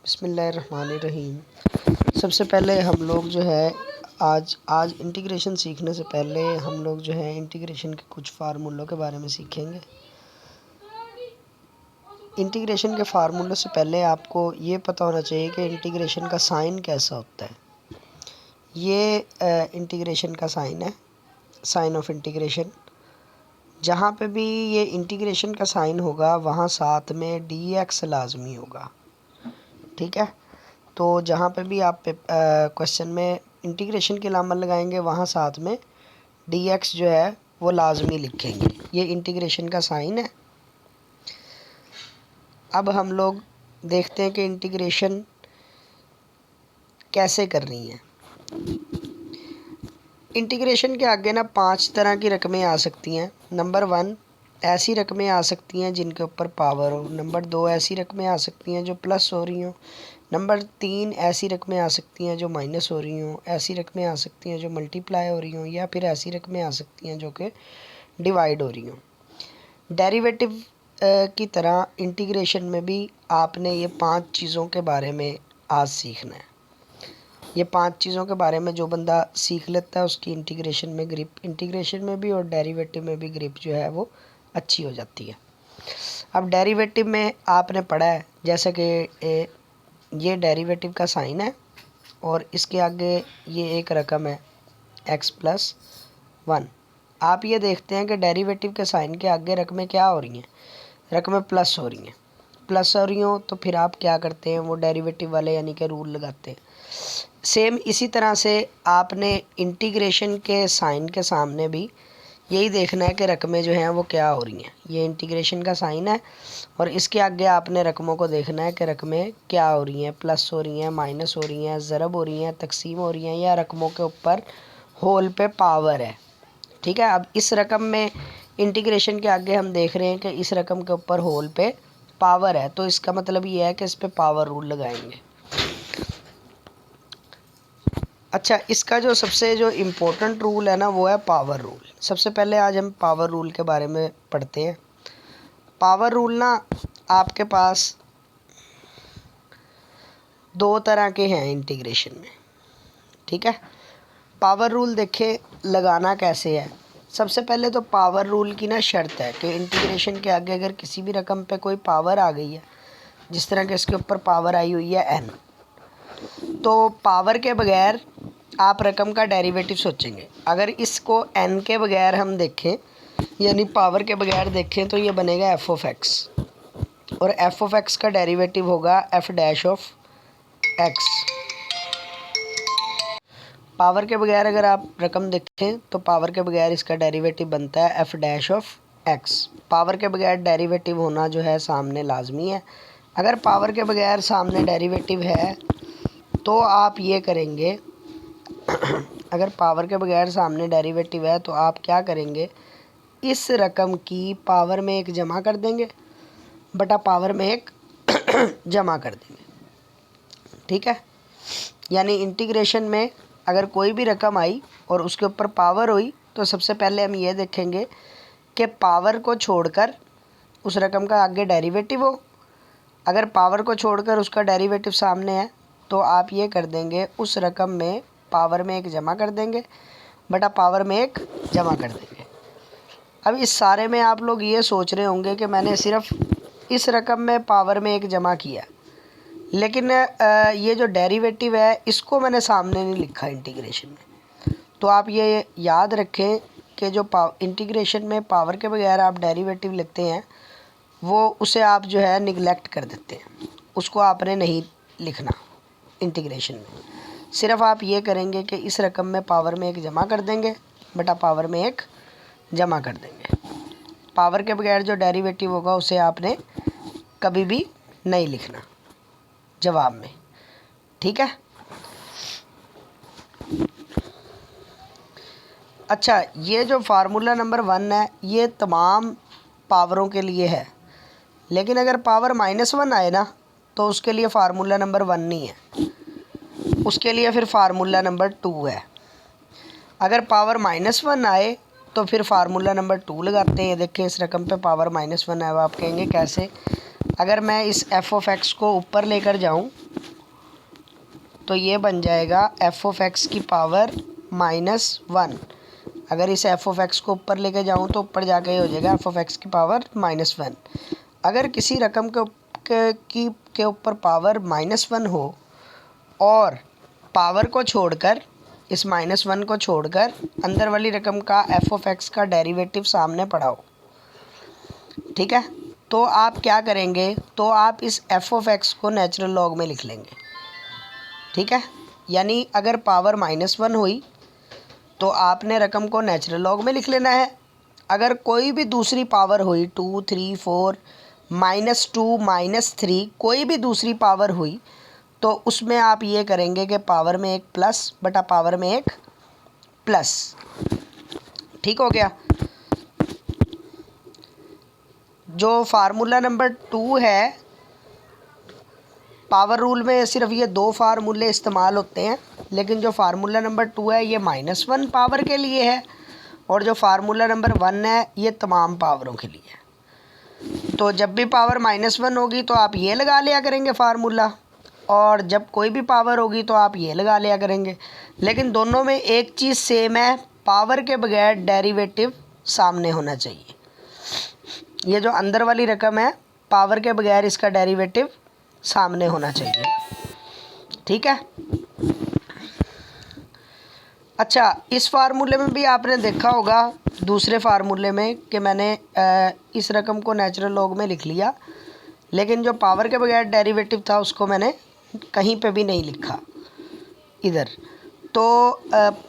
बिस्मिल्लाहिर्रहमानिर्रहीम। सबसे पहले हम लोग जो है आज इंटीग्रेशन सीखने से पहले हम लोग जो है इंटीग्रेशन के कुछ फार्मूलों के बारे में सीखेंगे। इंटीग्रेशन के फार्मूलों से पहले आपको ये पता होना चाहिए कि इंटीग्रेशन का साइन कैसा होता है। ये इंटीग्रेशन का साइन है, साइन ऑफ इंटीग्रेशन। जहाँ पे भी ये इंटीग्रेशन का साइन होगा वहाँ साथ में dx लाजमी होगा, ठीक है। तो जहाँ पे भी आप क्वेश्चन में इंटीग्रेशन के लामल लगाएंगे वहाँ साथ में dx जो है वो लाजमी लिखेंगे। ये इंटीग्रेशन का साइन है। अब हम लोग देखते हैं कि इंटीग्रेशन कैसे करनी है। इंटीग्रेशन के आगे ना 5 तरह की रकमें आ सकती हैं। नंबर 1 ऐसी रकमें आ सकती हैं जिनके ऊपर पावर हो। नंबर 2 ऐसी रकमें आ सकती हैं जो प्लस हो रही हों। नंबर 3 ऐसी रकमें आ सकती हैं जो माइनस हो रही हों। ऐसी रकमें आ सकती हैं जो मल्टीप्लाई हो रही हों, या फिर ऐसी रकमें आ सकती हैं जो कि डिवाइड हो रही हों। डेरिवेटिव की तरह इंटीग्रेशन में भी आपने ये 5 चीज़ों के बारे में आज सीखना है। ये 5 चीज़ों के बारे में जो बंदा सीख लेता है उसकी इंटीग्रेशन में ग्रिप, इंटीग्रेशन में भी और डेरिवेटिव में भी ग्रिप जो है वो अच्छी हो जाती है। अब डेरिवेटिव में आपने पढ़ा है जैसे कि ये डेरिवेटिव का साइन है और इसके आगे ये एक रकम है x+1। आप ये देखते हैं कि डेरिवेटिव के साइन के आगे रकमें क्या हो रही हैं, रकमें प्लस हो रही हैं। प्लस हो रही हो तो फिर आप क्या करते हैं, वो डेरिवेटिव वाले यानी कि रूल लगाते हैं। सेम इसी तरह से आपने इंटीग्रेशन के साइन के सामने भी यही देखना है कि रकमें जो हैं वो क्या हो रही हैं। ये इंटीग्रेशन का साइन है और इसके आगे आपने रकमों को देखना है कि रकमें क्या हो रही हैं, प्लस हो रही हैं, माइनस हो रही हैं, ज़रब हो रही हैं, तकसीम हो रही हैं, या रकमों के ऊपर होल पे पावर है, ठीक है। अब इस रकम में इंटीग्रेशन के आगे हम देख रहे हैं कि इस रकम के ऊपर होल पे पावर है, तो इसका मतलब ये है कि इस पर पावर रूल लगाएंगे। अच्छा, इसका जो इम्पोर्टेंट रूल है ना वो है पावर रूल। सबसे पहले आज हम पावर रूल के बारे में पढ़ते हैं। पावर रूल ना आपके पास 2 तरह के हैं इंटीग्रेशन में, ठीक है। पावर रूल देखें लगाना कैसे है। सबसे पहले तो पावर रूल की ना शर्त है कि इंटीग्रेशन के आगे अगर किसी भी रकम पे कोई पावर आ गई है, जिस तरह के इसके ऊपर पावर आई हुई है n, तो पावर के बगैर आप रकम का डेरिवेटिव सोचेंगे। अगर इसको n के बगैर हम देखें यानी पावर के बगैर देखें तो ये बनेगा f(x) और f(x) का डेरिवेटिव होगा f'(x)। पावर के बगैर अगर आप रकम देखें तो पावर के बगैर इसका डेरिवेटिव बनता है f'(x). पावर के बगैर डेरिवेटिव होना जो है सामने लाजमी है। अगर पावर के बगैर सामने डेरिवेटिव है तो आप ये करेंगे अगर पावर के बगैर सामने डेरिवेटिव है तो आप क्या करेंगे, इस रकम की पावर में 1 जमा कर देंगे बटा पावर में 1 जमा कर देंगे, ठीक है। यानी इंटीग्रेशन में अगर कोई भी रकम आई और उसके ऊपर पावर हुई तो सबसे पहले हम ये देखेंगे कि पावर को छोड़कर उस रकम का आगे डेरिवेटिव हो। अगर पावर को छोड़कर उसका डेरिवेटिव सामने है तो आप ये कर देंगे, उस रकम में पावर में 1 जमा कर देंगे बटा पावर में 1 जमा कर देंगे। अब इस सारे में आप लोग ये सोच रहे होंगे कि मैंने सिर्फ इस रकम में पावर में 1 जमा किया, लेकिन ये जो डेरिवेटिव है इसको मैंने सामने नहीं लिखा इंटीग्रेशन में। तो आप ये याद रखें कि जो इंटीग्रेशन में पावर के बगैर आप डेरिवेटिव लिखते हैं वो उसे आप जो है निगलेक्ट कर देते हैं, उसको आपने नहीं लिखना इंटीग्रेशन में। सिर्फ आप ये करेंगे कि इस रकम में पावर में 1 जमा कर देंगे बटा पावर में 1 जमा कर देंगे। पावर के बगैर जो डेरिवेटिव होगा उसे आपने कभी भी नहीं लिखना जवाब में, ठीक है। अच्छा, ये जो फार्मूला नंबर 1 है ये तमाम पावरों के लिए है, लेकिन अगर पावर -1 आए ना तो उसके लिए फार्मूला नंबर 1 नहीं है, उसके लिए फिर फार्मूला नंबर 2 है। अगर पावर -1 आए तो फिर फार्मूला नंबर 2 लगाते हैं। देखिए इस रकम पे पावर -1 है, अब आप कहेंगे कैसे। अगर मैं इस एफ ऑफ एक्स को ऊपर लेकर जाऊं तो ये बन जाएगा एफ ऑफ एक्स की पावर -1। अगर इस एफ ऑफ एक्स को ऊपर लेकर जाऊं तो ऊपर जाके हो जाएगा एफ ऑफ एक्स की पावर -1। अगर किसी रकम के ऊपर पावर -1 हो और पावर को छोड़कर, इस -1 को छोड़कर अंदर वाली रकम का एफ ऑफ एक्स का डेरिवेटिव सामने पड़ा हो, ठीक है, तो आप क्या करेंगे, तो आप इस एफ ऑफ एक्स को नेचुरल लॉग में लिख लेंगे, ठीक है। यानी अगर पावर -1 हुई तो आपने रकम को नेचुरल लॉग में लिख लेना है। अगर कोई भी दूसरी पावर हुई 2, 3, 4, -2, -3, कोई भी दूसरी पावर हुई तो उसमें आप ये करेंगे कि पावर में एक प्लस बटा पावर में एक प्लस, ठीक हो गया। जो फार्मूला नंबर 2 है, पावर रूल में सिर्फ ये 2 फार्मूले इस्तेमाल होते हैं, लेकिन जो फार्मूला नंबर 2 है ये -1 पावर के लिए है और जो फार्मूला नंबर 1 है ये तमाम पावरों के लिए है। तो जब भी पावर -1 होगी तो आप ये लगा लिया करेंगे फार्मूला, और जब कोई भी पावर होगी तो आप ये लगा लिया करेंगे। लेकिन दोनों में एक चीज़ सेम है, पावर के बगैर डेरिवेटिव सामने होना चाहिए। ये जो अंदर वाली रकम है, पावर के बगैर इसका डेरिवेटिव सामने होना चाहिए, ठीक है। अच्छा, इस फार्मूले में भी आपने देखा होगा दूसरे फार्मूले में कि मैंने इस रकम को नेचुरल लॉग में लिख लिया, लेकिन जो पावर के बगैर डेरिवेटिव था उसको मैंने कहीं पे भी नहीं लिखा इधर। तो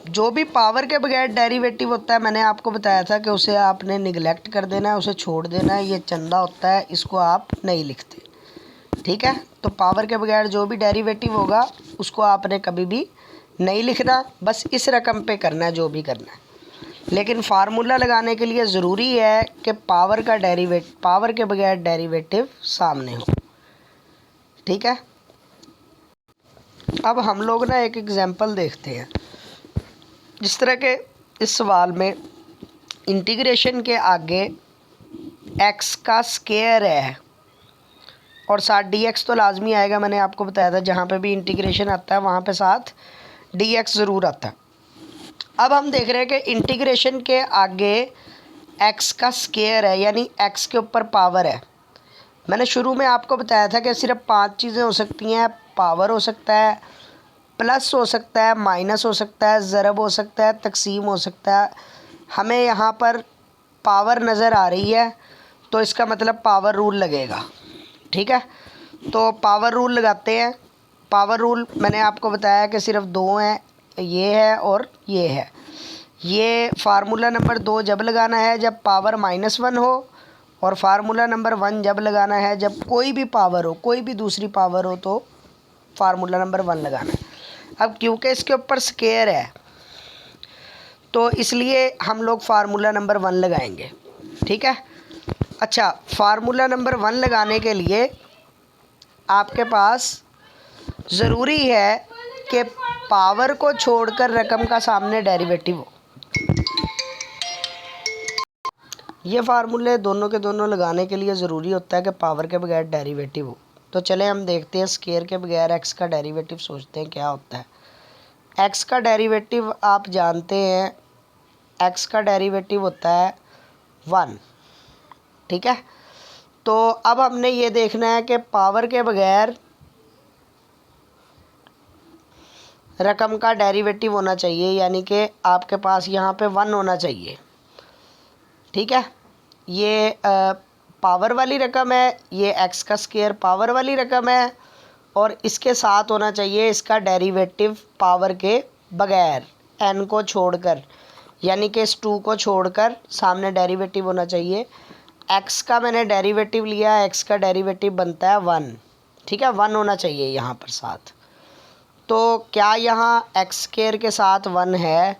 जो भी पावर के बगैर डेरिवेटिव होता है, मैंने आपको बताया था कि उसे आपने निगलेक्ट कर देना है, उसे छोड़ देना है, ये चंदा होता है, इसको आप नहीं लिखते, ठीक है। तो पावर के बगैर जो भी डेरिवेटिव होगा उसको आपने कभी भी नहीं लिखना, बस इस रकम पे करना है जो भी करना है। लेकिन फार्मूला लगाने के लिए ज़रूरी है कि पावर के बगैर डेरिवेटिव सामने हो, ठीक है। अब हम लोग ना एक एग्जांपल देखते हैं। जिस तरह के इस सवाल में इंटीग्रेशन के आगे एक्स का स्क्वायर है और साथ dx तो लाजमी आएगा, मैंने आपको बताया था जहाँ पे भी इंटीग्रेशन आता है वहाँ पे साथ dx ज़रूर आता है। अब हम देख रहे हैं कि इंटीग्रेशन के आगे x का स्क्वायर है, यानी x के ऊपर पावर है। मैंने शुरू में आपको बताया था कि सिर्फ 5 चीज़ें हो सकती हैं, पावर हो सकता है, प्लस हो सकता है, माइनस हो सकता है, ज़रब हो सकता है, तकसीम हो सकता है। हमें यहाँ पर पावर नज़र आ रही है तो इसका मतलब पावर रूल लगेगा, ठीक है। तो पावर रूल लगाते हैं। पावर रूल मैंने आपको बताया कि सिर्फ 2 हैं, ये है और ये है। ये फार्मूला नंबर 2 जब लगाना है जब पावर -1 हो, और फार्मूला नंबर 1 जब लगाना है जब कोई भी पावर हो, कोई भी दूसरी पावर हो, तो फार्मूला नंबर 1 लगाना है। अब क्योंकि इसके ऊपर स्क्वायर है तो इसलिए हम लोग फार्मूला नंबर 1 लगाएंगे, ठीक है। अच्छा, फार्मूला नंबर 1 लगाने के लिए आपके पास ज़रूरी है कि पावर को छोड़कर रकम का सामने डेरिवेटिव हो। ये फार्मूले दोनों के दोनों लगाने के लिए ज़रूरी होता है कि पावर के बगैर डेरिवेटिव हो। तो चले हम देखते हैं स्क्वायर के बगैर एक्स का डेरिवेटिव, सोचते हैं क्या होता है। एक्स का डेरिवेटिव आप जानते हैं, एक्स का डेरिवेटिव होता है 1, ठीक है। तो अब हमने ये देखना है कि पावर के बगैर रकम का डेरिवेटिव होना चाहिए, यानी कि आपके पास यहाँ पे 1 होना चाहिए, ठीक है। ये पावर वाली रकम है, ये एक्स का स्क्वायर पावर वाली रकम है, और इसके साथ होना चाहिए इसका डेरिवेटिव पावर के बगैर, n को छोड़कर, यानी कि इस 2 को छोड़कर सामने डेरिवेटिव होना चाहिए। x का मैंने डेरिवेटिव लिया, x का डेरिवेटिव बनता है 1, ठीक है, 1 होना चाहिए यहाँ पर साथ। तो क्या यहाँ एक्स स्क्वायर के साथ 1 है?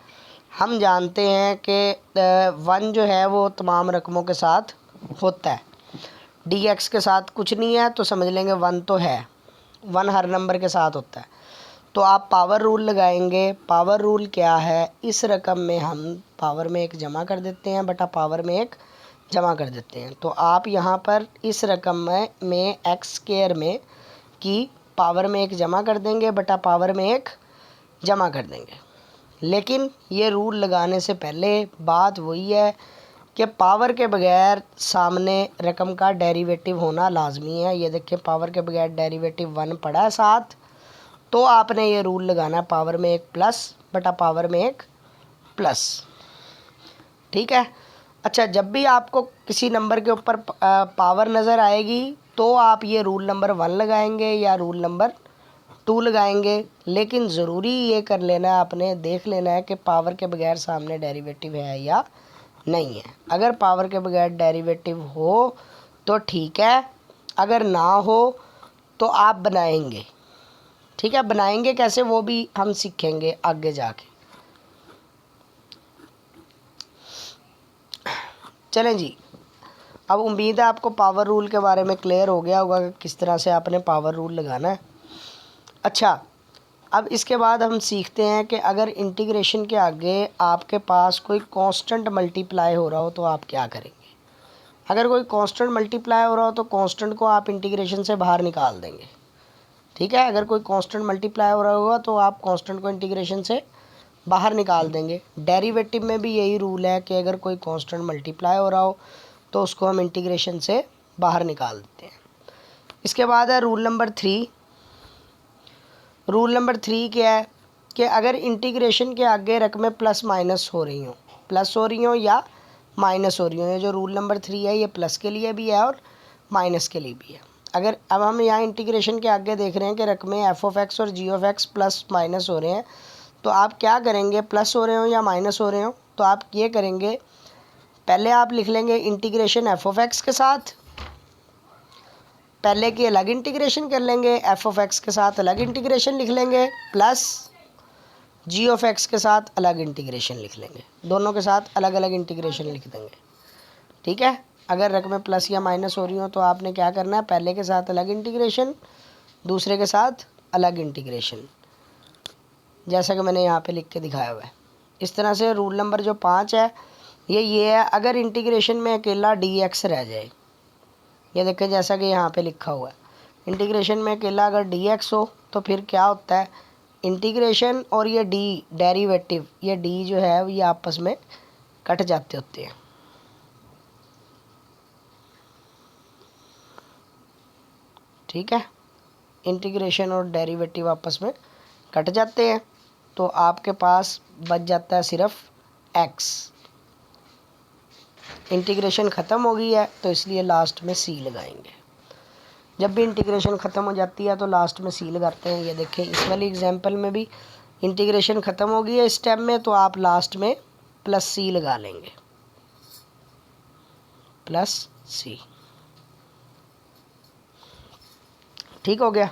हम जानते हैं कि 1 जो है वो तमाम रकमों के साथ होता है, dx के साथ कुछ नहीं है तो समझ लेंगे 1 तो है, 1 हर नंबर के साथ होता है। तो आप पावर रूल लगाएंगे। पावर रूल क्या है? इस रकम में हम पावर में 1 जमा कर देते हैं बटा पावर में 1 जमा कर देते हैं। तो आप यहाँ पर इस रकम में एक्स स्क्वायर में की पावर में 1 जमा कर देंगे बटा पावर में 1 जमा कर देंगे। लेकिन ये रूल लगाने से पहले बात वही है कि पावर के बगैर सामने रकम का डेरिवेटिव होना लाजमी है। ये देखिए पावर के बगैर डेरिवेटिव 1 पड़ा है साथ, तो आपने ये रूल लगाना है पावर में 1 प्लस बटा पावर में 1 प्लस। ठीक है। अच्छा, जब भी आपको किसी नंबर के ऊपर पावर नज़र आएगी तो आप ये रूल नंबर 1 लगाएंगे या रूल नंबर 2 लगाएंगे। लेकिन ज़रूरी ये कर लेना है, आपने देख लेना है कि पावर के बगैर सामने डेरिवेटिव है या नहीं है। अगर पावर के बगैर डेरिवेटिव हो तो ठीक है, अगर ना हो तो आप बनाएंगे। ठीक है, बनाएंगे कैसे वो भी हम सीखेंगे आगे जाके। चलें जी, अब उम्मीद है आपको पावर रूल के बारे में क्लियर हो गया होगा कि किस तरह से आपने पावर रूल लगाना है। अच्छा, अब इसके बाद हम सीखते हैं कि अगर इंटीग्रेशन के आगे आपके पास कोई कांस्टेंट मल्टीप्लाई हो रहा हो तो आप क्या करेंगे। अगर कोई कांस्टेंट मल्टीप्लाई हो रहा हो तो कांस्टेंट को आप इंटीग्रेशन से बाहर निकाल देंगे। ठीक है, अगर कोई कांस्टेंट मल्टीप्लाई हो रहा होगा तो आप कांस्टेंट को इंटीग्रेशन से बाहर निकाल देंगे। डेरिवेटिव में भी यही रूल है कि अगर कोई कांस्टेंट मल्टीप्लाई हो रहा हो तो उसको हम इंटीग्रेशन से बाहर निकाल देते हैं। इसके बाद है रूल नंबर 3। रूल नंबर 3 क्या है कि अगर इंटीग्रेशन के आगे रकमें प्लस माइनस हो रही हों, प्लस हो रही हों या माइनस हो रही हों, ये जो रूल नंबर 3 है ये प्लस के लिए भी है और माइनस के लिए भी है। अगर अब हम यहाँ इंटीग्रेशन के आगे देख रहे हैं कि रकमें एफ ऑफ एक्स और जी ऑफ एक्स प्लस माइनस हो रहे हैं, तो आप क्या करेंगे, प्लस हो रहे हो या माइनस हो रहे हो तो आप ये करेंगे, पहले आप लिख लेंगे इंटीग्रेशन एफ ऑफ एक्स के साथ, पहले की अलग इंटीग्रेशन कर लेंगे, एफ ऑफ एक्स के साथ अलग इंटीग्रेशन लिख लेंगे, प्लस जी ऑफ एक्स के साथ अलग इंटीग्रेशन लिख लेंगे। दोनों के साथ अलग अलग इंटीग्रेशन लिख देंगे। ठीक है, अगर रकमें प्लस या माइनस हो रही हो तो आपने क्या करना है, पहले के साथ अलग इंटीग्रेशन, दूसरे के साथ अलग इंटीग्रेशन, जैसा कि मैंने यहाँ पे लिख के दिखाया हुआ है। इस तरह से रूल नंबर जो 5 है ये है, अगर इंटीग्रेशन में अकेला डी एक्स रह जाए, ये देखें जैसा कि यहाँ पे लिखा हुआ है, इंटीग्रेशन में अकेला अगर डी एक्स हो तो फिर क्या होता है, इंटीग्रेशन और ये डी डेरिवेटिव, ये डी जो है ये आपस में कट जाते होते हैं। ठीक है, इंटीग्रेशन और डेरिवेटिव आपस में कट जाते हैं तो आपके पास बच जाता है सिर्फ एक्स। इंटीग्रेशन ख़त्म हो गई है तो इसलिए लास्ट में सी लगाएंगे। जब भी इंटीग्रेशन ख़त्म हो जाती है तो लास्ट में सी लगाते हैं। ये देखें इस वाली एग्जांपल में भी इंटीग्रेशन ख़त्म हो गई है इस स्टेप में, तो आप लास्ट में प्लस सी लगा लेंगे, प्लस सी। ठीक हो गया।